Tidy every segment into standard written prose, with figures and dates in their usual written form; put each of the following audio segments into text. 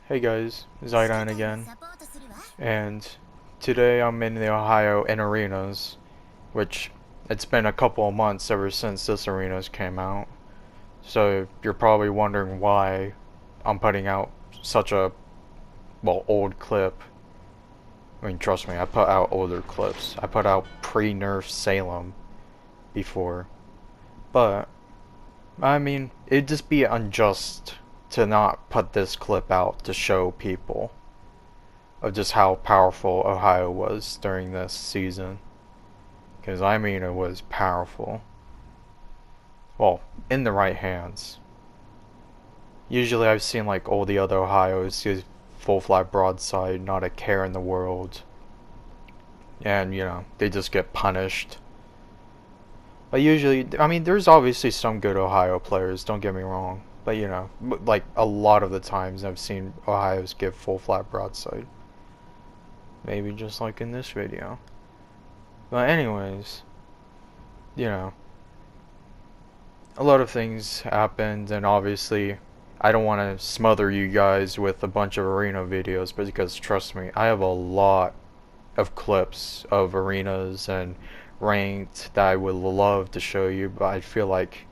Hey guys, Zidane again, and today I'm in the Ohio in arenas, which it's been a couple of months ever since this arenas came out, so you're probably wondering why I'm putting out such a, old clip. I mean, trust me, I put out older clips. I put out pre-nerf Salem before, but, I mean, it'd just be unjust to not put this clip out to show people of just how powerful Ohio was during this season. Because, I mean, it was powerful. Well, in the right hands. Usually I've seen like all the other Ohio's use full flat broadside, not a care in the world. And, they just get punished. But usually, I mean, there's obviously some good Ohio players, don't get me wrong. But, like a lot of the times I've seen Ohio's give full flat broadside. Maybe just like in this video. But anyways, a lot of things happened, and obviously I don't want to smother you guys with a bunch of arena videos, but because trust me, I have a lot of clips of arenas and ranked that I would love to show you, but I feel like,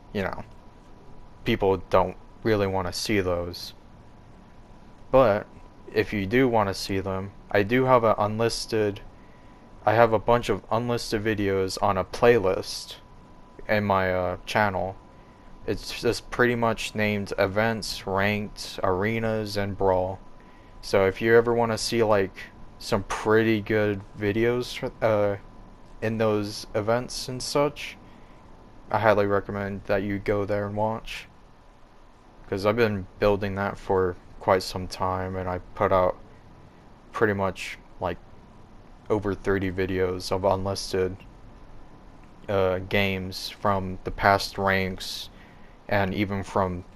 people don't really want to see those. But if you do want to see them, I do have I have a bunch of unlisted videos on a playlist in my channel. It's just pretty much named events, ranked, arenas, and brawl. So if you ever want to see like some pretty good videos in those events and such, I highly recommend that you go there and watch. Because I've been building that for quite some time, and I put out pretty much like over 30 videos of unlisted games from the past ranks and even from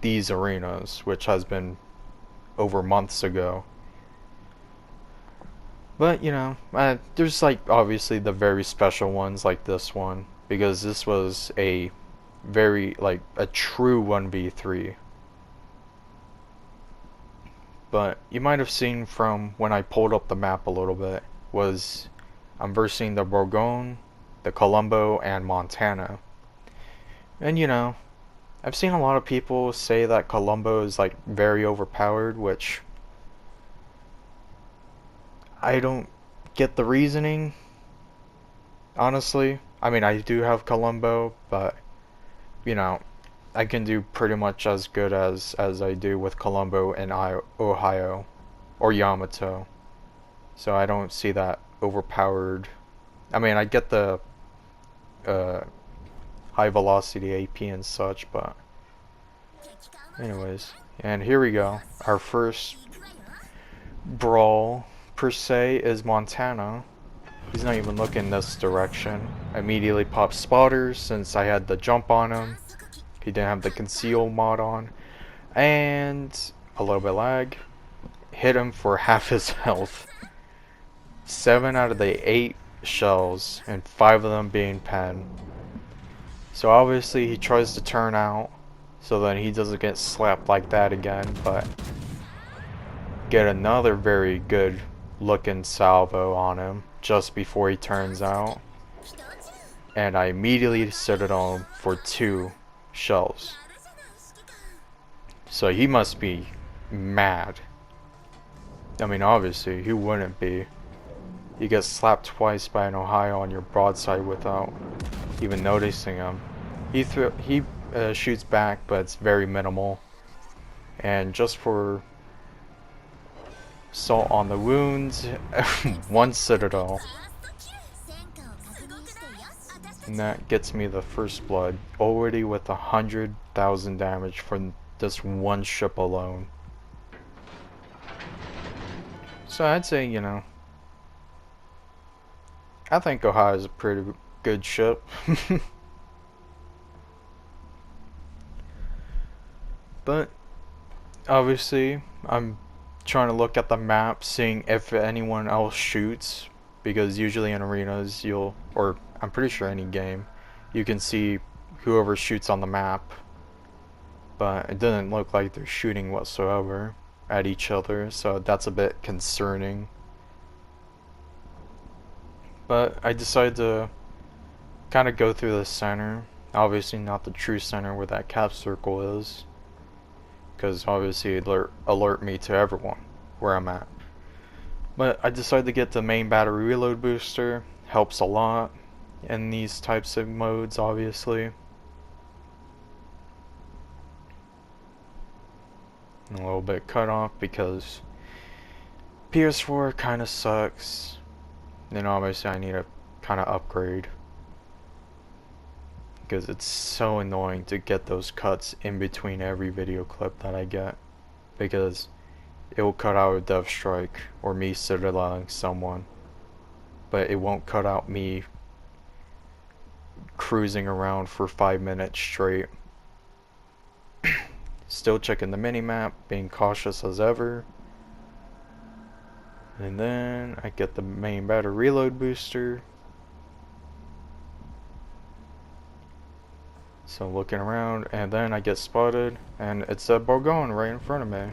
these arenas, which has been over months ago. But, there's like obviously the very special ones like this one, because this was a very, like, a true 1v3. But you might have seen from when I pulled up the map a little bit, was I'm versing the Bourgogne, the Colombo, and Montana. And I've seen a lot of people say that Colombo is like very overpowered, which I don't get the reasoning, honestly. I mean, I do have Colombo, but I can do pretty much as good as I do with Colombo in Ohio or Yamato. So I don't see that overpowered. I mean, I get the uh, high velocity AP and such, but anyways. And here we go. Our first brawl per se is Montana. He's not even looking this direction. Immediately pops spotters since I had the jump on him. He didn't have the conceal mod on. And a little bit lag. Hit him for half his health. 7 out of the 8 shells, and 5 of them being pen. So obviously he tries to turn out, so then he doesn't get slapped like that again, but get another very good looking salvo on him just before he turns out. And I immediately set it on for 2 shells. So he must be mad. I mean, obviously, who wouldn't be? You get slapped twice by an Ohio on your broadside without even noticing him. He shoots back, but it's very minimal. And just for salt on the wounds, 1 citadel. And that gets me the first blood, already with 100,000 damage from this 1 ship alone. So I'd say, I think Ohio is a pretty good ship. But obviously, I'm trying to look at the map, seeing if anyone else shoots, because usually in arenas or I'm pretty sure any game, you can see whoever shoots on the map. but it didn't look like they're shooting whatsoever at each other, so that's a bit concerning. But I decided to kind of go through the center. Obviously not the true center where that cap circle is, because obviously it alert me to everyone where I'm at. But I decided to get the main battery reload booster. Helps a lot in these types of modes, obviously. And a little bit cut off because PS4 kind of sucks. Then obviously I need to kind of upgrade, because it's so annoying to get those cuts in between every video clip that I get, because it will cut out a death strike or me citadeling someone, but it won't cut out me cruising around for 5 minutes straight. Still checking the minimap, being cautious as ever. And then I get the main battery reload booster. So looking around, and then I get spotted, and it's a Bourgogne right in front of me.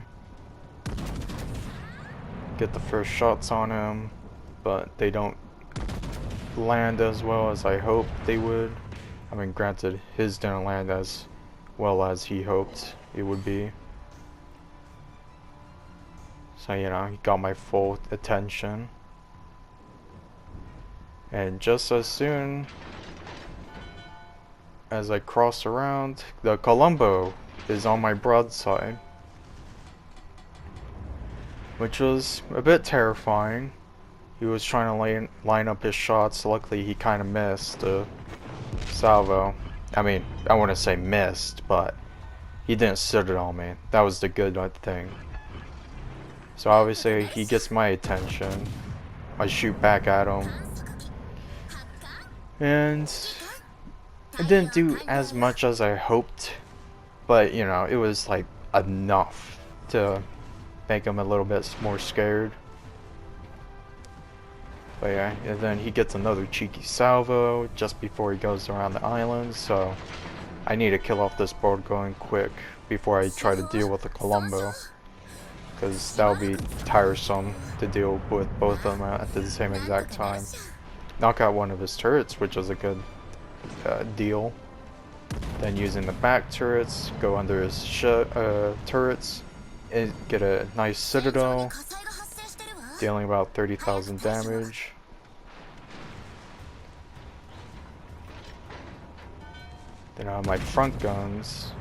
Get the first shots on him, but they don't land as well as I hoped they would. I mean, granted, his didn't land as well as he hoped it would be. So, you know, he got my full attention. And just as soon as I cross around, the Colombo is on my broadside, which was a bit terrifying. He was trying to line up his shots. Luckily, he kind of missed the salvo. I mean, I wouldn't say missed, but he didn't sit it on me. That was the good thing. So obviously, he gets my attention. I shoot back at him. And it didn't do as much as I hoped, but you know, it was like enough to make him a little bit more scared. But yeah, and then he gets another cheeky salvo just before he goes around the island, so I need to kill off this board going quick before I try to deal with the Colombo, because that would be tiresome to deal with both of them at the same exact time. Knock out one of his turrets, which was a good deal. Then using the back turrets, go under his turrets, and get a nice citadel, dealing about 30,000 damage. Then I have my front guns.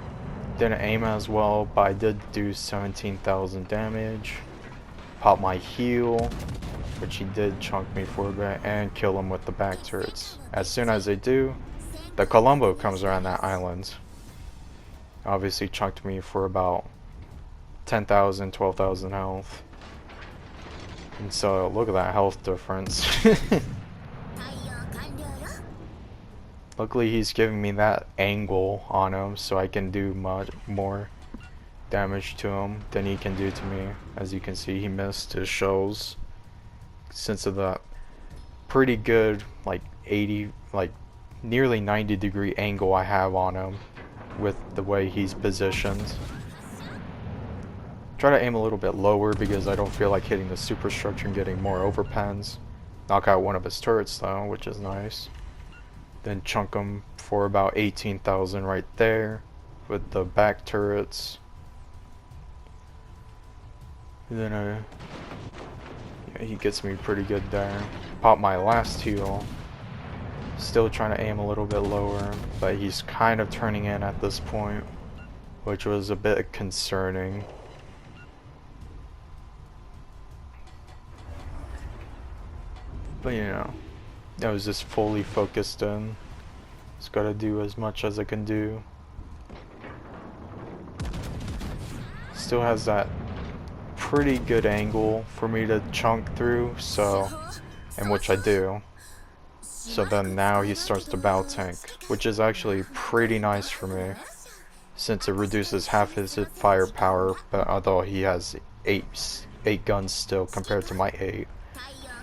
Didn't aim as well, but I did do 17,000 damage. Pop my heal, which he did chunk me for a bit, and kill him with the back turrets. As soon as they do, the Colombo comes around that island. Obviously chunked me for about 10,000, 12,000 health. And so look at that health difference. Luckily he's giving me that angle on him so I can do much more damage to him than he can do to me. As you can see, he missed his shells since of that pretty good like 80, like nearly 90-degree angle I have on him with the way he's positioned. Try to aim a little bit lower because I don't feel like hitting the superstructure and getting more overpens. Knock out one of his turrets though, which is nice. Then chunk him for about 18,000 right there with the back turrets. And then yeah, he gets me pretty good there. Pop my last heal. Still trying to aim a little bit lower, but he's kind of turning in at this point, which was a bit concerning. But you know, I was just fully focused in. Just gotta do as much as I can do. Still has that pretty good angle for me to chunk through, so, and which I do. So then now he starts to bow tank, which is actually pretty nice for me, since it reduces half his firepower, but although he has 8 guns still compared to my 8.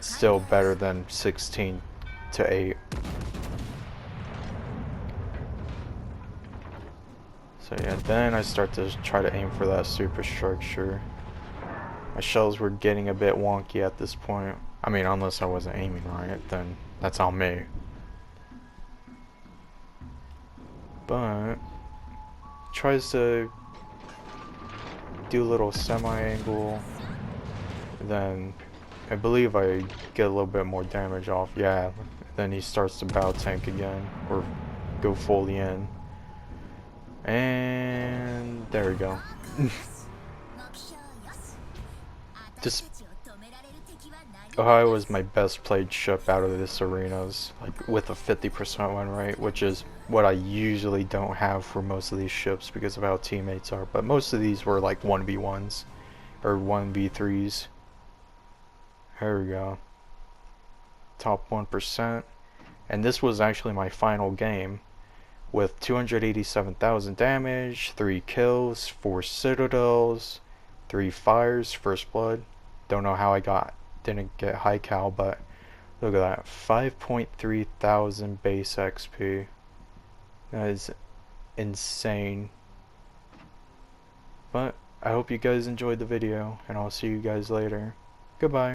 Still better than 16 to 8. So yeah, then I start to try to aim for that superstructure. My shells were getting a bit wonky at this point. I mean, unless I wasn't aiming right, then that's on me. But tries to do a little semi-angle. Then I believe I get a little bit more damage off. Yeah, then he starts to bow tank again, or go fully in. And there we go. Just Ohio was my best played ship out of this arenas, like with a 50% win rate, which is what I usually don't have for most of these ships because of how teammates are. But most of these were like 1v1s or 1v3s. There we go. Top 1%. And this was actually my final game with 287,000 damage, 3 kills, 4 citadels, 3 fires, first blood. Don't know how didn't get high cal, but look at that, 5.3 thousand base XP. That is insane. But I hope you guys enjoyed the video, and I'll see you guys later. Goodbye.